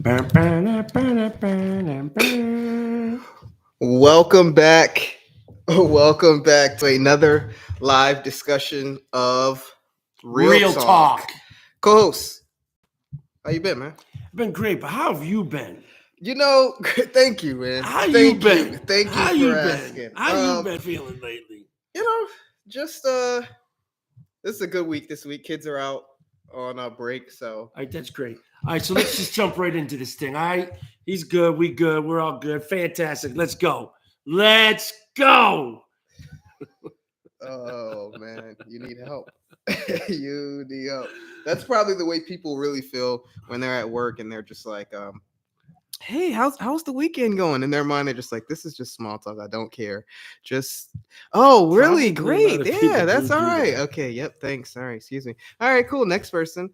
Welcome back. Welcome back to another live discussion of Real Real Talk. talk. Co-host, how you been, man? Been great, but how have you been? Thank you, man. How you Thank you. been? Thank you How for you asking. been? How you been feeling lately? You know, just this is a good week this week. Kids are out on a break, so All right, that's great. All right, so let's just jump right into this thing. All right, he's good. We good. We're all good. Fantastic. Let's go. Let's go. oh man, you need help. You need help. That's probably the way people really feel when they're at work and they're just like, hey, how's the weekend going? In their mind, they're just like, this is just small talk. I don't care. Just really Probably a lot great. of people Yeah, that's do all do right. that. Okay, yep, thanks. All right, excuse me. All right, cool. Next person.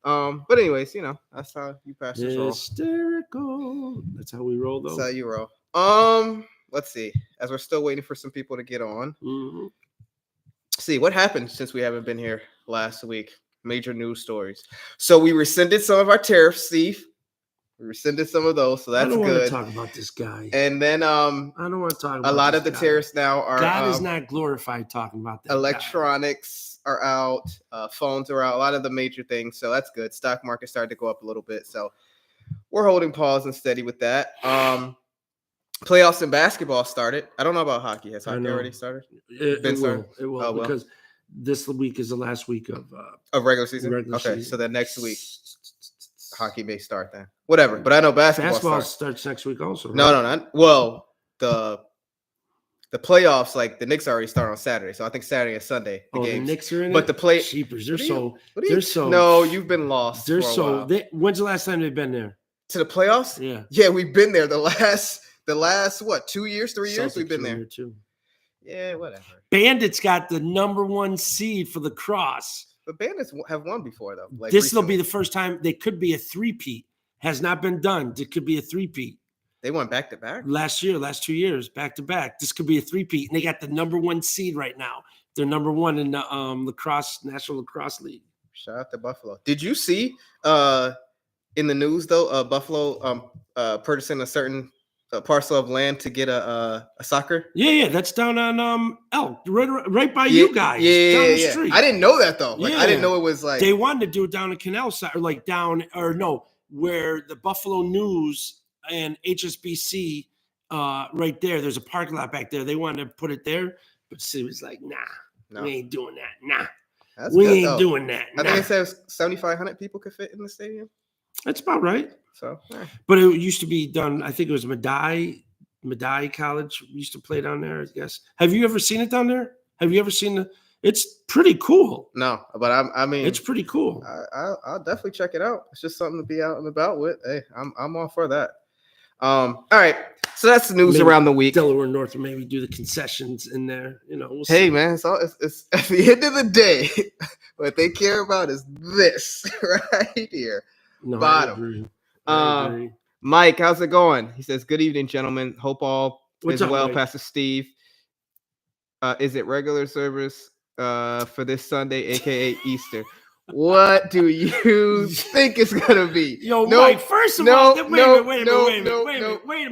But anyways, that's how you pastors roll. Hysterical. That's how we roll, That's though. how you roll. Let's see. As we're still waiting for some people to get on. Mhm. See what happened since we haven't been here last week. Major news stories. So we rescinded some of our tariffs, Steve. We rescinded some of those, so I that's don't want to good. talk about this guy. And then I don't want to talk about a lot this of the guy. tariffs now are God is not glorified talking about that guy. electronics are out, phones are out, a lot of the major things. So that's good. Stock market started to go up a little bit. So we're holding pause and steady with that. Playoffs in basketball started. I don't know about hockey. Has hockey already started? It will. It will Oh, well. because this week is the last week of regular season. regular Okay, season. so then next week hockey may start then. Whatever. But I know basketball starts next week also. Right? No, not well. The playoffs, like the Knicks already start on Saturday, so I think Saturday and Sunday the games. The Knicks are in but it. the play Sheepers, they're so. No, you've been lost. They're so. When's the last time they've been there? To the playoffs? Yeah, we've been there the last what 2 years, 3 years we've been there too. Yeah, whatever. Bandits got the number 1 seed for the cross. But Bandits have won before though. Like this will be the first time. They could be a three-peat. Has not been done. It could be a three-peat. They won back to back last 2 years, back to back. This could be a three-peat, and they got the number 1 seed right now. They're number 1 in the National Lacrosse League. Shout out to Buffalo. Did you see in the news though? Buffalo purchasing a certain parcel of land to get a soccer. Yeah, that's down on Elk, right by you guys. Down the street. I didn't know that though. Like I didn't know it was like they wanted to do it down in Canal side, or like down, or no, where the Buffalo News and HSBC, right there. There's a parking lot back there. They wanted to put it there, but the city was like, nah, we ain't doing that. Nah, we ain't doing that. I think it says 7,500 people could fit in the stadium. That's about right. So, but it used to be done. I think it was Medaille College used to play down there. I guess. Have you ever seen it down there? Have you ever seen the? It's pretty cool. No, but I mean, it's pretty cool. I'll definitely check it out. It's just something to be out and about with. Hey, I'm all for that. All right. So that's the news around the week. Delaware North will maybe do the concessions in there. We'll hey see. Man, it's at the end of the day, what they care about is this right here. No, bottom. Mike, how's it going? He says, "Good evening, gentlemen. Hope all is well, Mike? Pastor Steve. Is it regular service for this Sunday, aka Easter? What do you think it's gonna be?" Yo, Mike, first of all, wait a minute.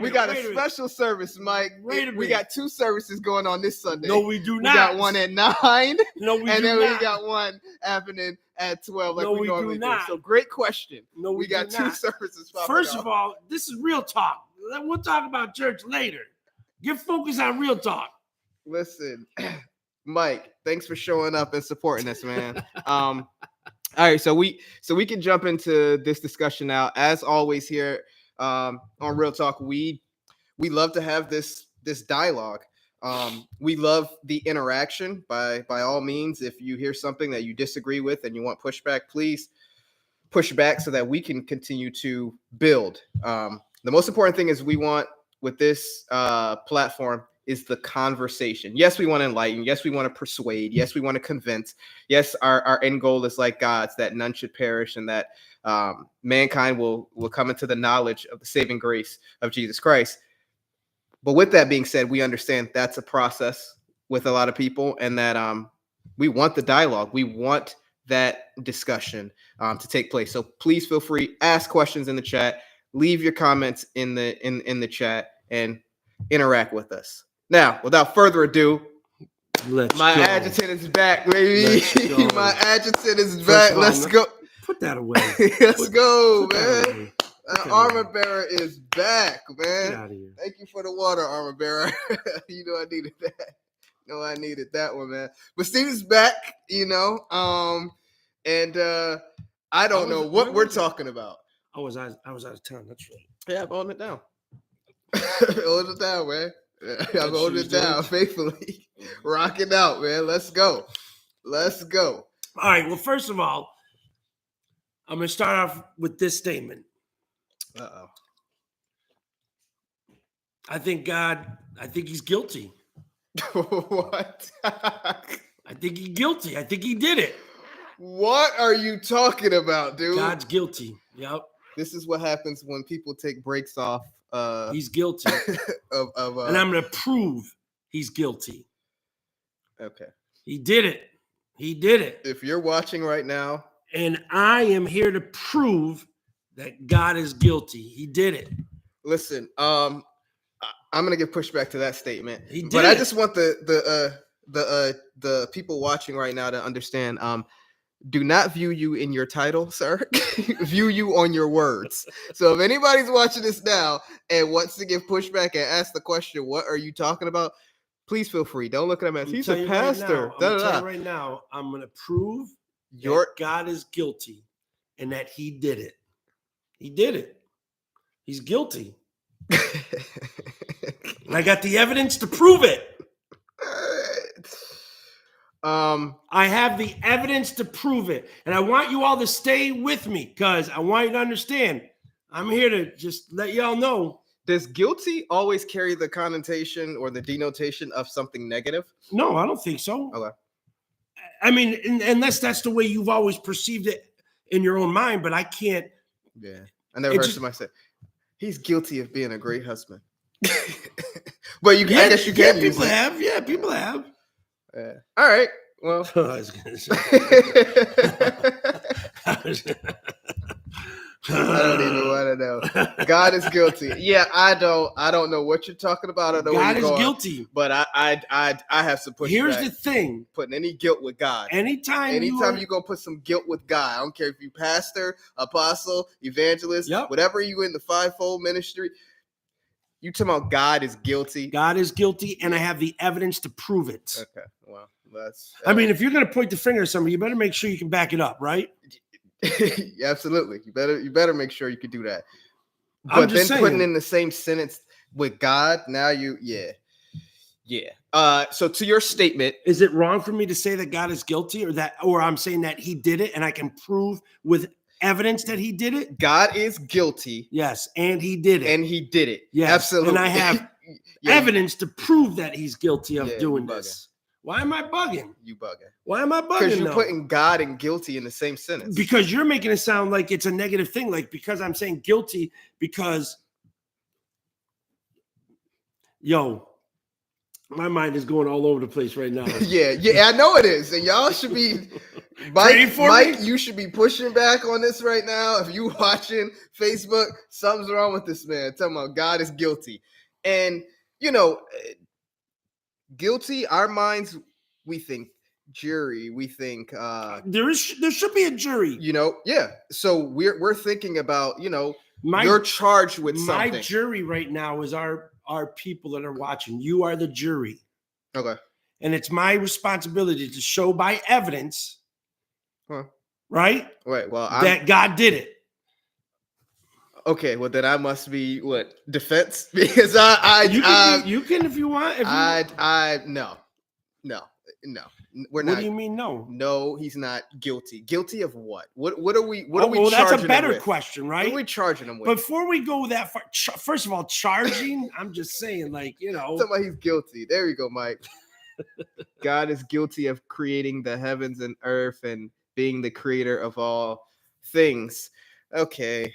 We got a special service, Mike. We got 2 services going on this Sunday. No, we do not. We got one at 9. No, we and do then not. we got one happening at 12. Like no, we normally do not. So great question. No, we got 2 services. First of all, this is real talk. We'll talk about church later. Get focused on real talk. Listen, Mike, thanks for showing up and supporting us, man. All right, so we can jump into this discussion now. As always, here on Real Talk, we love to have this dialogue. We love the interaction. By all means, if you hear something that you disagree with and you want pushback, please push back so that we can continue to build. The most important thing is we want with this platform is the conversation. Yes, we want to enlighten. Yes, we want to persuade. Yes, we want to convince. Yes, our end goal is like God's, that none should perish and that mankind will come into the knowledge of the saving grace of Jesus Christ. But with that being said, we understand that's a process with a lot of people, and that we want the dialogue. We want that discussion to take place. So please feel free, ask questions in the chat. leave your comments in the chat and interact with us. Now, without further ado, Let's my go. adjutant is back, baby. Let's go. My adjutant is First back. of all, Let's go. Put that away. Let's go, Put that man. away. Put that Armor away. bearer is back, Get man. out of here. Thank you for the water, armor bearer. You know I needed that. I needed that one, man. But Steven's back, and I don't know what we're talking about. I was out of town. That's right. Yeah, I'm holding it down. Holding it down, man. I'm holding it down faithfully. Rocking out, man. Let's go. Let's go. All right. Well, first of all, I'm going to start off with this statement. Uh-oh. I think he's guilty. What? I think he's guilty. I think he did it. What are you talking about, dude? God's guilty. Yep. This is what happens when people take breaks off. He's guilty. And I'm going to prove he's guilty. Okay. He did it. He did it. If you're watching right now. And I am here to prove that God is guilty. He did it. Listen, I'm going to give pushback to that statement. He did but it. I just want the people watching right now to understand, do not view you in your title, sir. View you on your words. So if anybody's watching this now and wants to give pushback and ask the question, what are you talking about? Please feel free. Don't look at him as he's a pastor. Right now, I'm going to prove that God is guilty and that he did it. He did it. He's guilty. And I got the evidence to prove it. I have the evidence to prove it. And I want you all to stay with me because I want you to understand. I'm here to just let y'all know. Does guilty always carry the connotation or the denotation of something negative? No, I don't think so. Okay. I mean, unless that's the way you've always perceived it in your own mind, but I can't. Yeah. I never heard somebody say, he's guilty of being a great husband. But I guess you can use it. Yeah, people have. All right. Well, I was gonna say. I don't even want to know. God is guilty. Yeah, I don't know what you're talking about. I don't know God is going, guilty. But I have some pushback. Here's the thing: putting any guilt with God. Anytime you're gonna put some guilt with God, I don't care if you pastor, apostle, evangelist, whatever you in the fivefold ministry. You talking about God is guilty? God is guilty, and I have the evidence to prove it. Okay, well, that's. I mean, if you're gonna point the finger at somebody, you better make sure you can back it up, right? Absolutely. You better make sure you can do that. But then putting in the same sentence with God, now yeah. So to your statement, is it wrong for me to say that God is guilty, or I'm saying that he did it and I can prove with evidence that he did it? God is guilty. Yes, and he did it. Yes, absolutely. And I have evidence to prove that he's guilty of doing this. Why am I bugging? You bugging. Why am I bugging? Because you're putting God and guilty in the same sentence. Because you're making it sound like it's a negative thing. Like, because I'm saying guilty because, my mind is going all over the place right now. yeah, I know it is. And y'all should be, Mike, you should be pushing back on this right now. If you watching Facebook, something's wrong with this man. Talking about God is guilty. And, guilty, our minds, we think jury, we think there should be a jury. So we're thinking about, you're charged with something. My jury right now is our people that are watching. You are the jury. Okay. And it's my responsibility to show by evidence, right? Right. Well, that God did it. Okay, well then I must be what, defense, because you can if you want. No. We're not. What do you mean no? No, he's not guilty. Guilty of what? What are we? What are we? Well, that's a better question, right? What are we charging him with? Before we go that far, first of all, charging. I'm just saying, somebody he's guilty. There you go, Mike. God is guilty of creating the heavens and earth and being the creator of all things. Okay,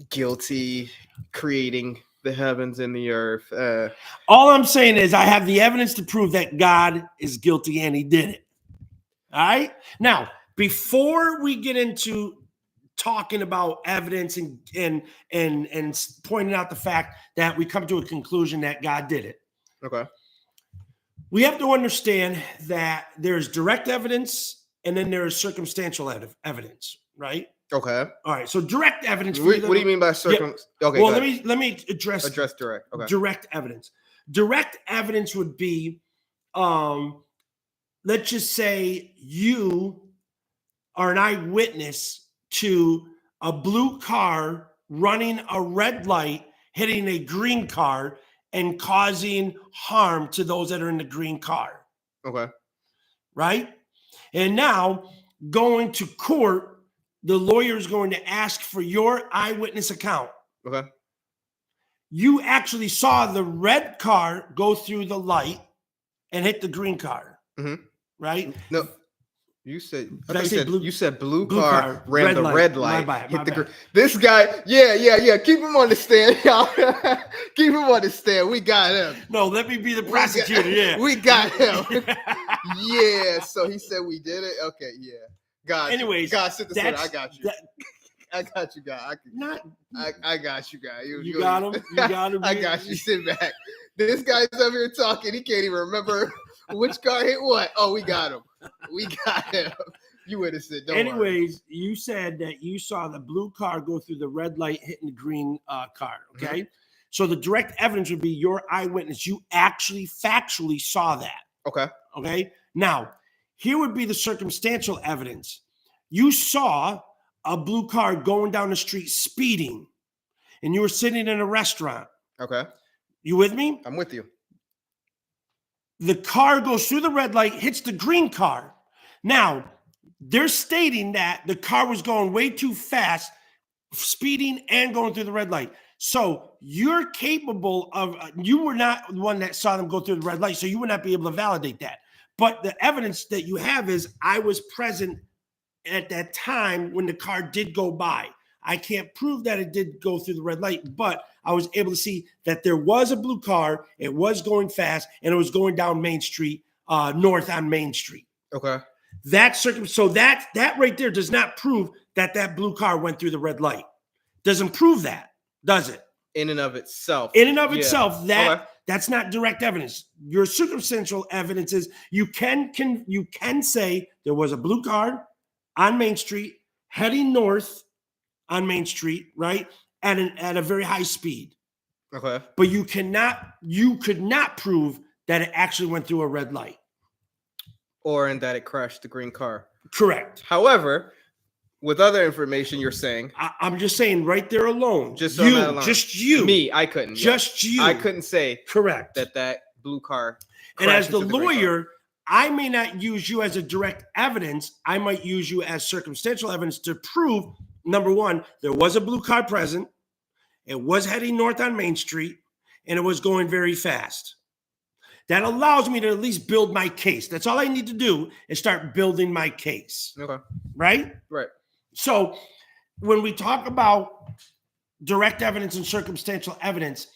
guilty creating the heavens and the earth. All I'm saying is I have the evidence to prove that God is guilty and he did it. All right. Now, before we get into talking about evidence and pointing out the fact that we come to a conclusion that God did it. Okay. We have to understand that there's direct evidence and then there is circumstantial evidence, right? Okay. All right. So direct evidence. What do you mean by circum? Yeah. Okay. Well, let me address direct. Okay. Direct evidence. Direct evidence would be, let's just say you are an eyewitness to a blue car running a red light, hitting a green car, and causing harm to those that are in the green car. Okay. Right? And now going to court, the lawyer is going to ask for your eyewitness account. Okay. You actually saw the red car go through the light and hit the green car. Mm-hmm. Right? No. You said, you said blue car ran the red light, hit the green. bad. This guy, yeah. Keep him on the stand, y'all. Keep him on the stand. We got him. No, let me be the prosecutor. We got him. Yeah. So he said we did it. Okay. Yeah. God. Anyways, God, sit this way. I got you. I got you, guy. I got you, guy. You got him. You got him. I got you. Sit back. This guy's up here talking. He can't even remember which car hit what. Oh, we got him. We got him. You innocent. Don't worry. You said that you saw the blue car go through the red light hitting the green car. Okay. Mm-hmm. So the direct evidence would be your eyewitness. You actually factually saw that. Okay. Okay. Now, here would be the circumstantial evidence. You saw a blue car going down the street speeding, and you were sitting in a restaurant. Okay. You with me? I'm with you. The car goes through the red light, hits the green car. Now, they're stating that the car was going way too fast, speeding and going through the red light. So you're capable of, you were not the one that saw them go through the red light, so you would not be able to validate that. But the evidence that you have is I was present at that time when the car did go by. I can't prove that it did go through the red light, but I was able to see that there was a blue car, it was going fast, and it was going down Main Street, north on Main Street. Okay. So that right there does not prove that blue car went through the red light. Doesn't prove that, does it? In and of itself. Itself, that's not direct evidence. Your circumstantial evidence is you can say there was a blue car on Main Street heading north on Main Street, right? At a very high speed. Okay. But you could not prove that it actually went through a red light. Or in that it crashed the green car. Correct. However, with other information you're saying. I'm just saying right there alone. Just you. Me, I couldn't. Just you. I couldn't say. Correct. That blue car. And as the lawyer, I may not use you as a direct evidence. I might use you as circumstantial evidence to prove, number one, there was a blue car present. It was heading north on Main Street, and it was going very fast. That allows me to at least build my case. That's all I need to do is start building my case. Okay. Right? Right. So when we talk about direct evidence and circumstantial evidence,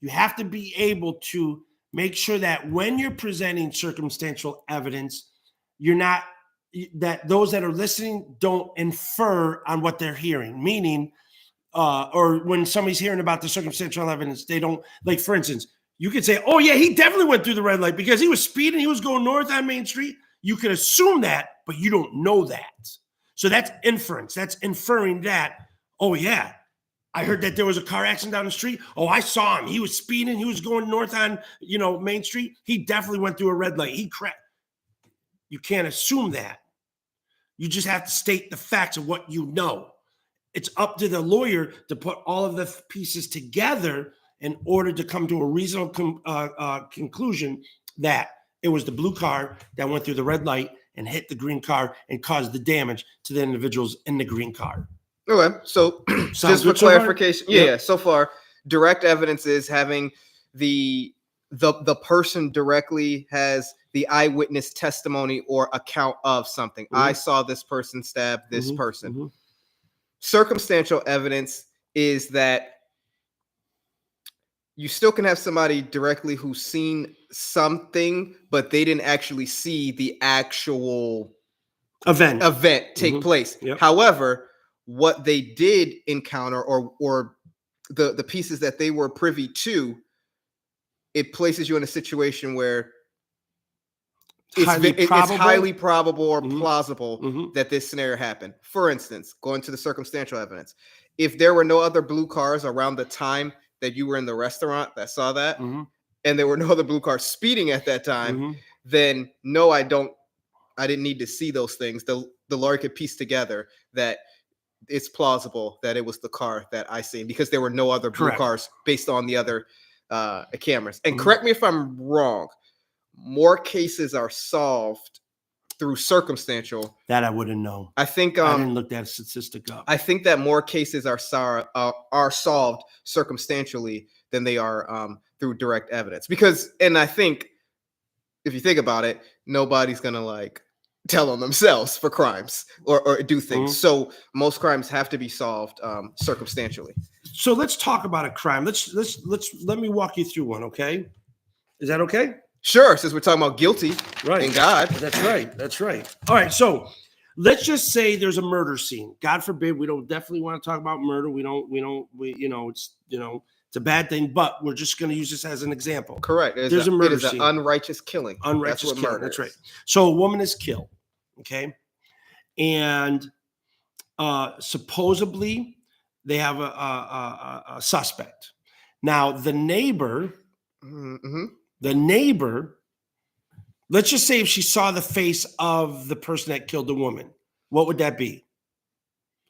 you have to be able to make sure that when you're presenting circumstantial evidence, that those that are listening don't infer on what they're hearing. Meaning, or when somebody's hearing about the circumstantial evidence, they don't, like, for instance, you could say, oh yeah, he definitely went through the red light because he was speeding, he was going north on Main Street. You could assume that, but you don't know that. So that's inference. That's inferring that, oh yeah, I heard that there was a car accident down the street. Oh, I saw him. He was speeding. He was going north on, Main Street. He definitely went through a red light. He crashed. You can't assume that. You just have to state the facts of what you know. It's up to the lawyer to put all of the pieces together in order to come to a reasonable conclusion that it was the blue car that went through the red light and hit the green car and caused the damage to the individuals in the green car. Okay, so just for clarification, so far, direct evidence is having the person directly has the eyewitness testimony or account of something. Mm-hmm. I saw this person stab this person. Mm-hmm. Circumstantial evidence is that you still can have somebody directly who's seen something, but they didn't actually see the actual event take place. Yep. However, what they did encounter or the pieces that they were privy to, it places you in a situation where it's highly probable or plausible that this scenario happened. For instance, going to the circumstantial evidence, if there were no other blue cars around the time that you were in the restaurant that saw that, and there were no other blue cars speeding at that time, then no, I didn't need to see those things. The lawyer could piece together that it's plausible that it was the car that I seen because there were no other blue cars based on the other cameras. And correct me if I'm wrong, more cases are solved through circumstantial. That I wouldn't know. I think I didn't look that statistic up. I think that more cases are solved circumstantially than they are through direct evidence. And I think if you think about it, nobody's gonna like tell on themselves for crimes or do things. So most crimes have to be solved circumstantially. So let's talk about a crime. Let me walk you through one, okay? Is that okay? Sure, since we're talking about guilty and God. That's right. All right, so let's just say there's a murder scene. God forbid, we don't definitely want to talk about murder. It's a bad thing, but we're just going to use this as an example. Correct. There's a murder scene. It is an unrighteous killing. Unrighteous killing. That's right. So a woman is killed, okay? And supposedly they have a suspect. Now, the neighbor, let's just say if she saw the face of the person that killed the woman, what would that be?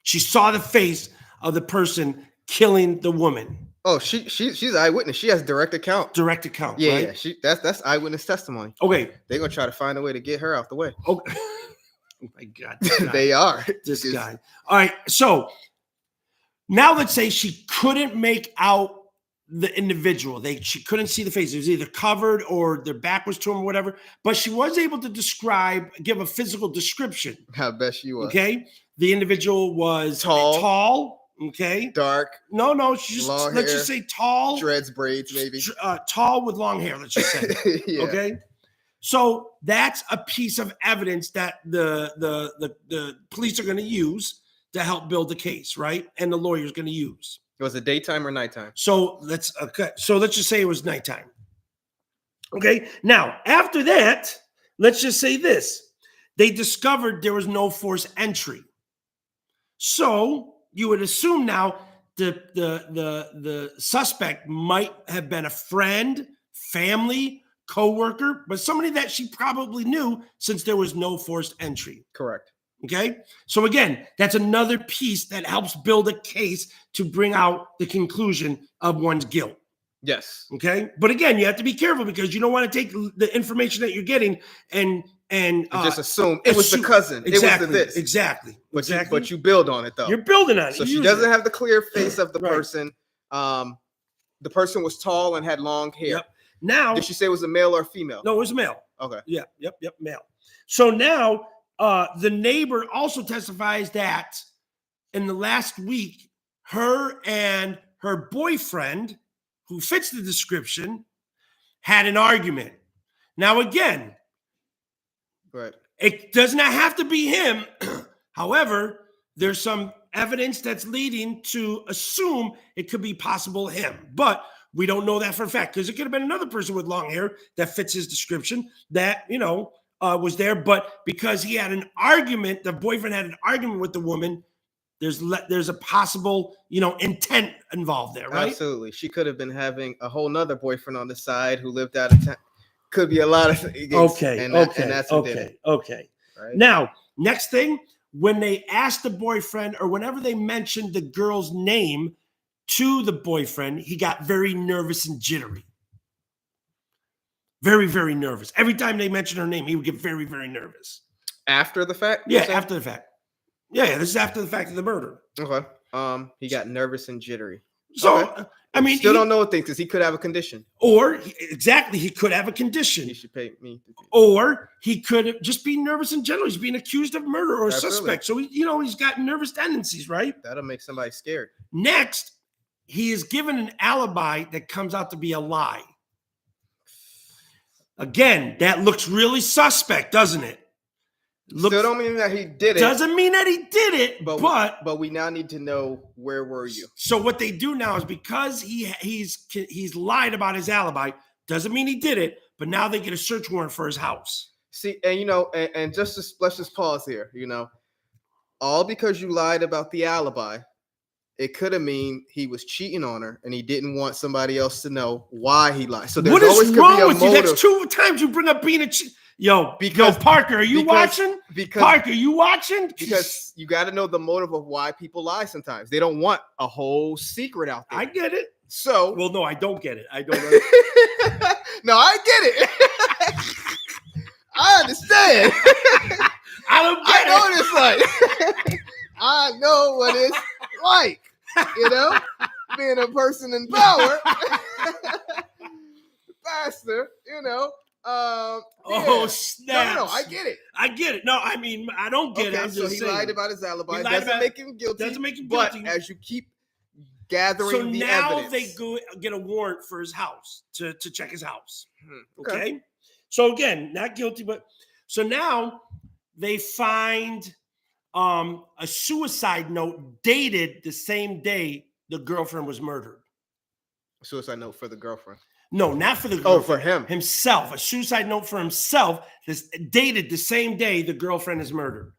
She saw the face of the person killing the woman. Oh, she's an eyewitness. She has direct account. Yeah, right? Yeah. That's eyewitness testimony. Okay. They're gonna try to find a way to get her out the way. Okay. Oh my God. They are. This guy. All right. So now let's say she couldn't make out the individual. She couldn't see the face. It was either covered or their back was to him or whatever. But she was able to give a physical description. I bet she was. Okay. The individual was tall. Okay. Dark. No. Let's just say tall. Dreads, braids, maybe. Tall with long hair, let's just say. Yeah. Okay. So that's a piece of evidence that the police are going to use to help build the case, right? And the lawyer's going to use. Was it daytime or nighttime? So let's just say it was nighttime. Okay. Now, after that, let's just say this. They discovered there was no forced entry. So you would assume now the suspect might have been a friend, family, co-worker, but somebody that she probably knew since there was no forced entry. Correct. Okay. So again, that's another piece that helps build a case to bring out the conclusion of one's guilt. Yes. Okay. But again, you have to be careful because you don't want to take the information that you're getting and just assume it was the cousin. Exactly. It was the this. Exactly. But you build on it though. You're building on it. So she doesn't have the clear face of the person. The person was tall and had long hair. Yep. Now, did she say it was a male or female? No, it was a male. Okay. Yeah. Yep. Male. So now the neighbor also testifies that in the last week, her and her boyfriend, who fits the description, had an argument. Now, again, right. It does not have to be him. However, there's some evidence that's leading to assume it could be possible him. But we don't know that for a fact because it could have been another person with long hair that fits his description that, was there. But because he had an argument, the boyfriend had an argument with the woman, there's a possible, intent involved there, right? Absolutely. She could have been having a whole nother boyfriend on the side who lived out of town. Could be a lot of things. Okay. And that's what did it. Okay. Right? Now, next thing, when they asked the boyfriend or whenever they mentioned the girl's name to the boyfriend, he got very nervous and jittery. Very, very nervous. Every time they mentioned her name, he would get very, very nervous. After the fact? Yeah, after the fact. Yeah, this is after the fact of the murder. Okay. He got nervous and jittery. So, okay. I mean, still don't know things because he could have a condition. Or exactly, he could have a condition. He should pay me. Or he could just be nervous in general. He's being accused of murder or a suspect. So he's got nervous tendencies, right? That'll make somebody scared. Next, he is given an alibi that comes out to be a lie. Again, that looks really suspect, doesn't it? Looks, Still don't mean that he did it. doesn't mean that he did it, but we now need to know, where were you? So what they do now is, because he's lied about his alibi, doesn't mean he did it, but now they get a search warrant for his house. See, and and let's just pause here. All because you lied about the alibi, it could have mean he was cheating on her and he didn't want somebody else to know why he lied. So there's always could be a motive. That's 2 times you bring up being a cheat. Yo, Parker, are you watching? Parker, you watching? Because you got to know the motive of why people lie sometimes. They don't want a whole secret out there. I get it. So, well, no, I don't get it. I don't. No, I get it. I understand. I don't get I know what it's like. I know what it's like. Being a person in power. Pastor, Oh, snap. No, I get it. I get it. No, I mean, I don't get it. I'm so just saying. Lied about his alibi. Doesn't make him guilty. But as you keep gathering the evidence. So now they go get a warrant for his house to check his house. Okay. So again, not guilty, but so now they find a suicide note dated the same day the girlfriend was murdered. A suicide note for the girlfriend. No, not for the girlfriend. Oh, for him. Himself. A suicide note for himself that's dated the same day the girlfriend is murdered.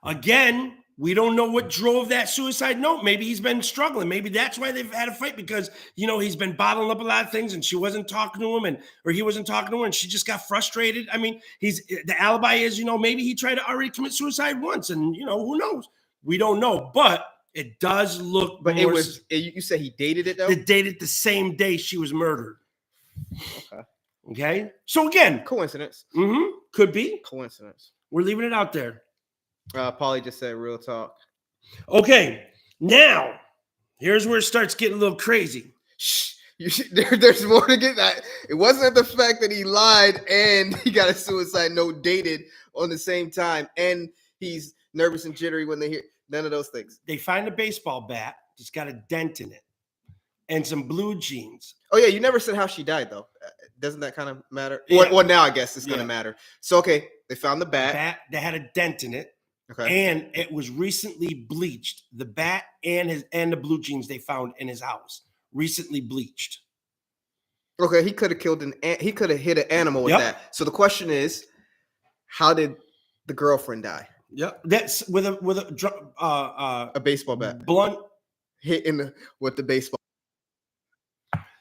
Again, we don't know what drove that suicide note. Maybe he's been struggling. Maybe that's why they've had a fight, because, he's been bottling up a lot of things and she wasn't talking to him, or he wasn't talking to her and she just got frustrated. I mean, the alibi is, maybe he tried to already commit suicide once, and, who knows? We don't know, but it does look. But you said he dated it though? They dated the same day she was murdered. Okay. So again, coincidence. Could be coincidence. We're leaving it out there. Paulie just said real talk. Okay. Now, here's where it starts getting a little crazy. Shh. There's more to get that. It wasn't the fact that he lied and he got a suicide note dated on the same time, and he's nervous and jittery when they hear. None of those things. They find a baseball bat. It's got a dent in it. And some blue jeans. Oh, yeah. You never said how she died, though. Doesn't that kind of matter? Yeah. Well, now I guess it's going to matter. So, okay. They found the bat. That had a dent in it. Okay. And it was recently bleached. The bat and the blue jeans they found in his house. Recently bleached. Okay. He could have he could have hit an animal with that. So the question is, how did the girlfriend die? Yeah, that's with a baseball bat, blunt hit with the baseball.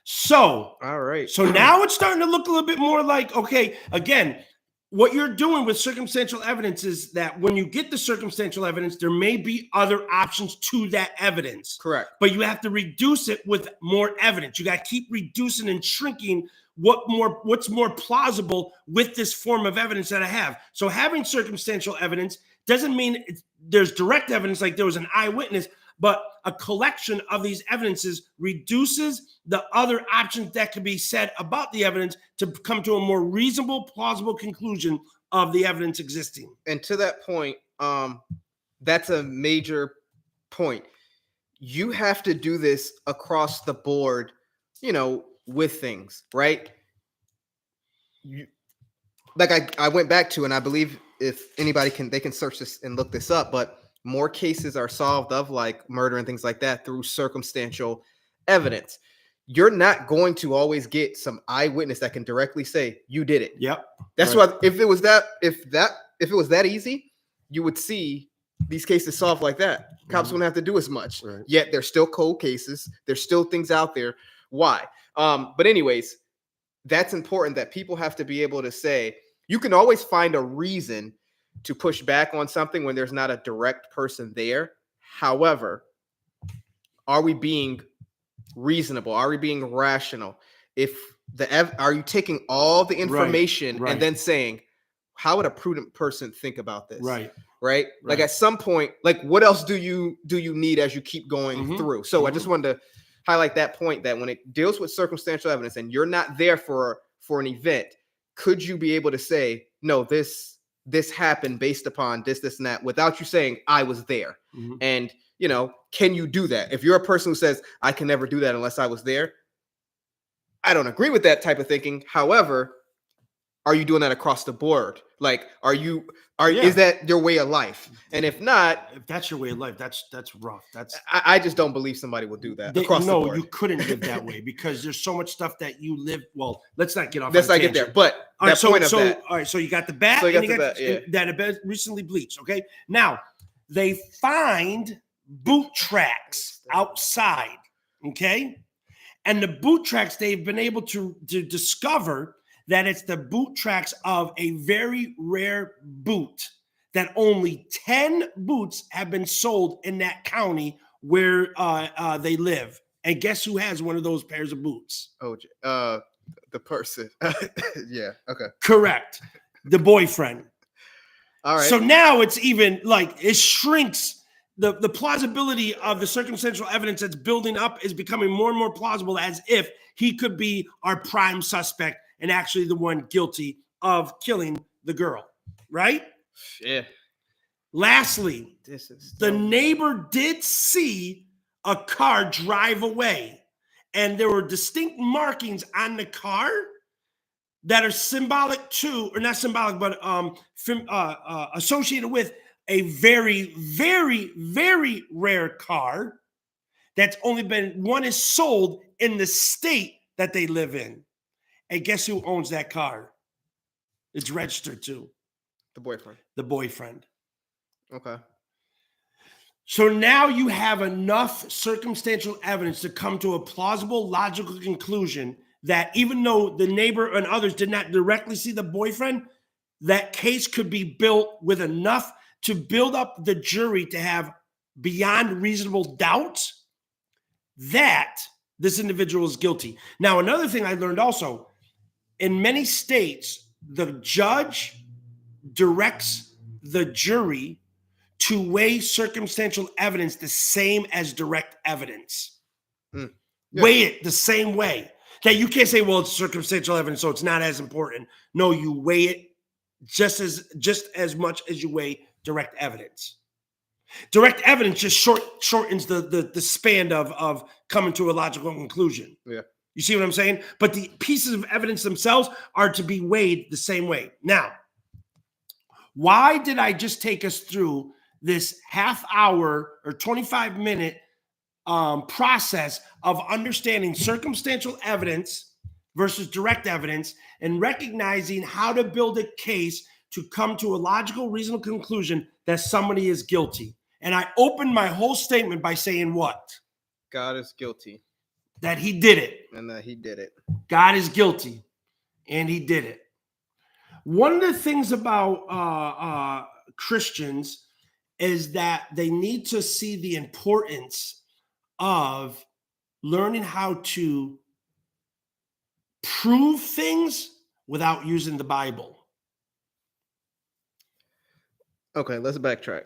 So, all right. So now it's starting to look a little bit more like, okay, again, what you're doing with circumstantial evidence is that when you get the circumstantial evidence, there may be other options to that evidence. Correct. But you have to reduce it with more evidence. You got to keep reducing and shrinking what's more plausible with this form of evidence that I have. So having circumstantial evidence doesn't mean there's direct evidence like there was an eyewitness, but a collection of these evidences reduces the other options that could be said about the evidence to come to a more reasonable, plausible conclusion of the evidence existing. And to that point, that's a major point. You have to do this across the board, with things, right? I went back to, and I believe if anybody they can search this and look this up, but more cases are solved of like murder and things like that through circumstantial evidence. You're not going to always get some eyewitness that can directly say you did it. Yep. That's why if it was that easy, you would see these cases solved like that. Cops wouldn't have to do as much. Right. Yet there's still cold cases. There's still things out there. Why? But anyways, that's important that people have to be able to say, you can always find a reason to push back on something when there's not a direct person there. However, are we being reasonable? Are we being rational? Are you taking all the information and then saying, how would a prudent person think about this? Right. Like at some point, like what else do you need as you keep going through? So I just wanted to highlight that point, that when it deals with circumstantial evidence and you're not there for an event, could you be able to say, no, this happened based upon this and that, without you saying I was there? And can you do that? If you're a person who says I can never do that unless I was there, I don't agree with that type of thinking. However, are you doing that across the board? Like, Yeah. is that your way of life? And if not, If that's your way of life, that's rough. That's I just don't believe somebody will do that across the no, board. you couldn't live that way because there's so much stuff that you live. Well, let's not get off. Let's on a not get there. tangent. But All right, that point of that. all right, so you got the bat, So you and got you the got bat, yeah. that have been recently bleached. Okay, now they find boot tracks outside. Okay, and the boot tracks they've been able to discover that it's the boot tracks of a very rare boot that only 10 boots have been sold in that county where they live. And guess who has one of those pairs of boots? The person. Yeah. Okay. Correct. The boyfriend. All right. So now it's even like it shrinks. The plausibility of the circumstantial evidence that's building up is becoming more and more plausible, as if he could be our prime suspect and actually the one guilty of killing the girl, right? Yeah. Lastly, the neighbor did see a car drive away, and there were distinct markings on the car that are symbolic to, or not symbolic, but associated with a very, very, very rare car that's only been, one is sold in the state that they live in. And guess who owns that car? It's registered to The boyfriend. the boyfriend. Okay. So now you have enough circumstantial evidence to come to a plausible, logical conclusion that even though the neighbor and others did not directly see the boyfriend, that case could be built with enough to build up the jury to have beyond reasonable doubt that this individual is guilty. Now, another thing I learned also, in many states, the judge directs the jury to weigh circumstantial evidence the same as direct evidence. Yeah. Weigh it the same way. That you can't say, well, it's circumstantial evidence, so it's not as important. No, you weigh it just as much as you weigh direct evidence. Direct evidence just shortens the span of coming to a logical conclusion. Yeah. You see what I'm saying? But the pieces of evidence themselves are to be weighed the same way. Now, why did I just take us through this half hour or 25-minute process of understanding circumstantial evidence versus direct evidence and recognizing how to build a case to come to a logical, reasonable conclusion that somebody is guilty? And I opened my whole statement by saying what? God is guilty. That he did it. And that he did it. God is guilty. And he did it. One of the things about Christians is that they need to see the importance of learning how to prove things without using the Bible. Okay, let's backtrack.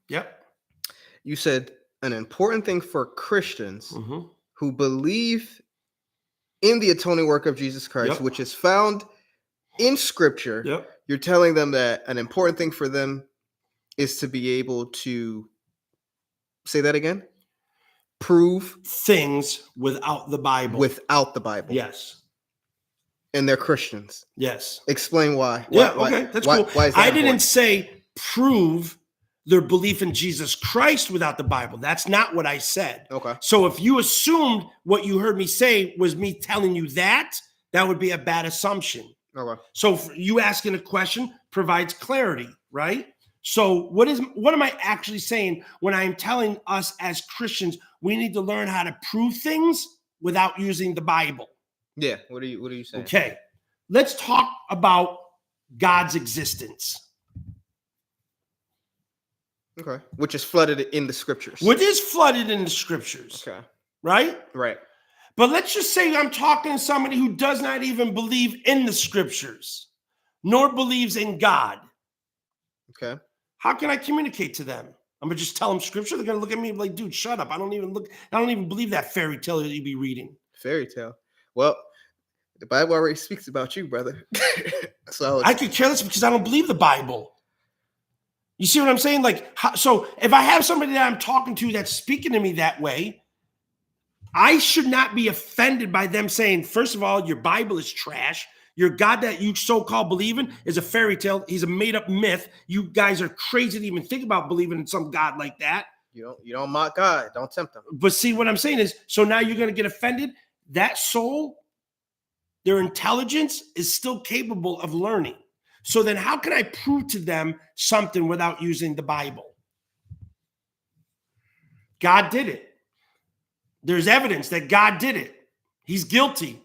Yep. You said an important thing for Christians who believe in the atoning work of Jesus Christ, Yep. which is found in Scripture. Yep. You're telling them that an important thing for them is to be able to say that again? Prove Things without the Bible. without the Bible. Yes. And they're Christians. Yes. Explain why. Yeah, okay. That's cool. Why is that I didn't important? say prove their belief in Jesus Christ without the Bible. That's not what I said. Okay. So if you assumed what you heard me say was me telling you that, that would be a bad assumption. Okay. So for you asking a question provides clarity, right? So what am I actually saying when I'm telling us as Christians we need to learn how to prove things without using the Bible? Yeah. What are you saying? Okay. Let's talk about God's existence. Okay. Which is flooded in the Scriptures. What is flooded in the Scriptures? Okay. Right? Right. But let's just say I'm talking to somebody who does not even believe in the Scriptures, nor believes in God. Okay. How can I communicate to them? I'm gonna just tell them Scripture. They're gonna look at me like, dude, shut up. I don't even believe that fairy tale that you be reading. Fairy tale. Well, the Bible already speaks about you, brother. So I could care less because I don't believe the Bible. You see what I'm saying? Like, so if I have somebody that I'm talking to that's speaking to me that way, I should not be offended by them saying, first of all, your Bible is trash. Your God that you so-called believe in is a fairy tale. He's a made-up myth. You guys are crazy to even think about believing in some God like that. You don't mock God. Don't tempt him. But see, what I'm saying is, so now you're going to get offended. That soul, their intelligence is still capable of learning. So then how can I prove to them something without using the Bible? God did it. There's evidence that God did it. He's guilty.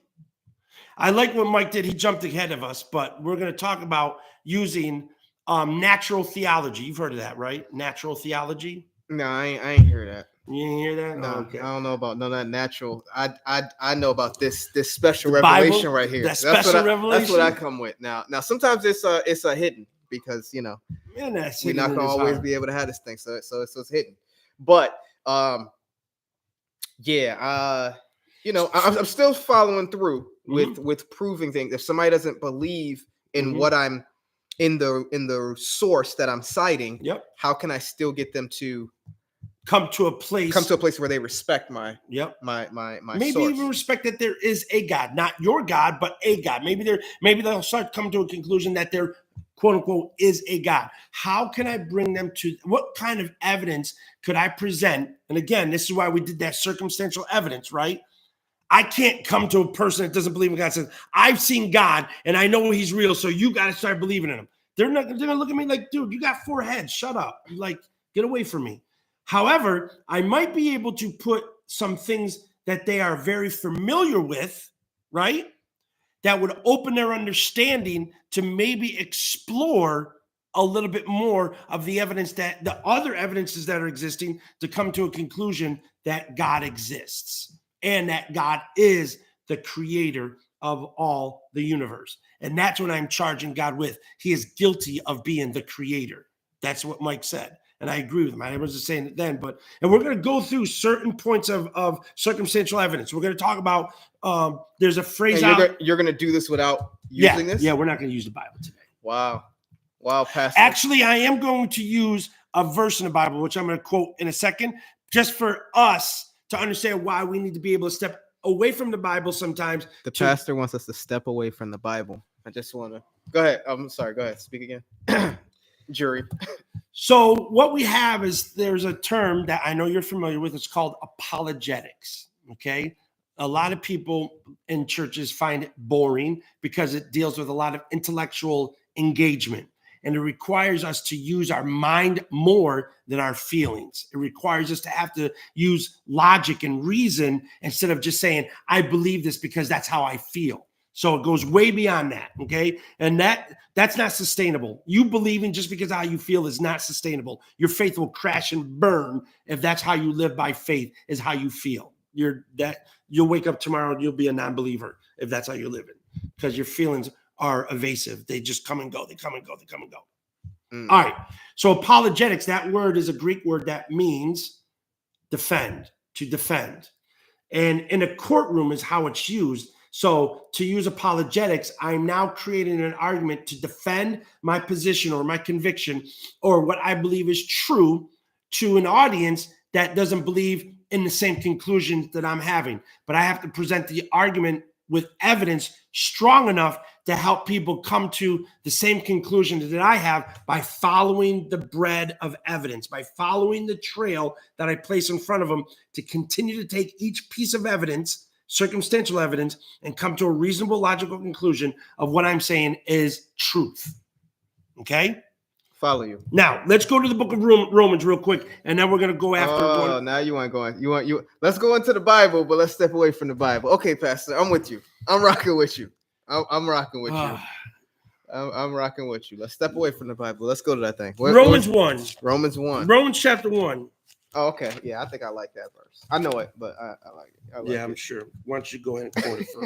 I like what Mike did. He jumped ahead of us, but we're going to talk about using natural theology. You've heard of that, right? Natural theology? No, I ain't hear that. You didn't hear that? No, Oh, okay. I don't know about none of that natural. I know about this special The revelation Bible? right here. That special revelation? That's what I come with. Now sometimes it's a hidden because Man, that's we're not hidden gonna in his always heart. be able to have this thing. So it's hidden. But I'm still following through with proving things. If somebody doesn't believe in what I'm in the source that I'm citing, Yep. how can I still get them to Come to a place where they respect my maybe source? even respect that there is a God, not your God, but a God. Maybe they'll start coming to a conclusion that there, quote unquote, is a God. How can I bring them to, what kind of evidence could I present? And again, this is why we did that circumstantial evidence, right? I can't come to a person that doesn't believe in God and says, I've seen God and I know he's real, so you got to start believing in him. They're gonna look at me like, dude, you got 4 heads. Shut up. Like, get away from me. However, I might be able to put some things that they are very familiar with, right? That would open their understanding to maybe explore a little bit more of the evidence, that the other evidences that are existing, to come to a conclusion that God exists and that God is the creator of all the universe. And that's what I'm charging God with. He is guilty of being the creator. That's what Mike said. And I agree with him. I wasn't saying it then, and we're going to go through certain points of circumstantial evidence. We're going to talk about, there's a phrase you're going to do this without using this? Yeah, we're not going to use the Bible today. Wow, Pastor. Actually, I am going to use a verse in the Bible, which I'm going to quote in a second, just for us to understand why we need to be able to step away from the Bible sometimes. The pastor wants us to step away from the Bible. I just want to go ahead. I'm sorry. Go ahead. Speak again. Jury. So what we have is, there's a term that I know you're familiar with. It's called apologetics. Okay. A lot of people in churches find it boring because it deals with a lot of intellectual engagement, and it requires us to use our mind more than our feelings. It requires us to have to use logic and reason instead of just saying, I believe this because that's how I feel. So it goes way beyond that, okay? And that's not sustainable. You believing just because how you feel is not sustainable. Your faith will crash and burn if that's how you live by faith, is how you feel. You'll wake up tomorrow and you'll be a non-believer if that's how you're living, because your feelings are evasive. They just come and go. They come and go. They come and go. All right. So apologetics, that word is a Greek word that means defend, to defend. And in a courtroom is how it's used. So to use apologetics, I'm now creating an argument to defend my position or my conviction or what I believe is true to an audience that doesn't believe in the same conclusions that I'm having. But I have to present the argument with evidence strong enough to help people come to the same conclusion that I have by following the bread of evidence, by following the trail that I place in front of them, to continue to take each piece of evidence, circumstantial evidence, and come to a reasonable, logical conclusion of what I'm saying is truth. Okay? Follow you. Now, let's go to the book of Romans real quick, and then we're going to go after. Oh, now you want to go in. Let's go into the Bible, but let's step away from the Bible. Okay, Pastor, I'm with you. I'm rocking with you. I'm rocking with you. I'm rocking with you. Let's step away from the Bible. Let's go to that thing. Romans 1. Romans 1. Romans chapter 1. Oh, okay. Yeah, I think I like that verse. I know it, but I like it. I'm sure. Why don't you go ahead and quote it for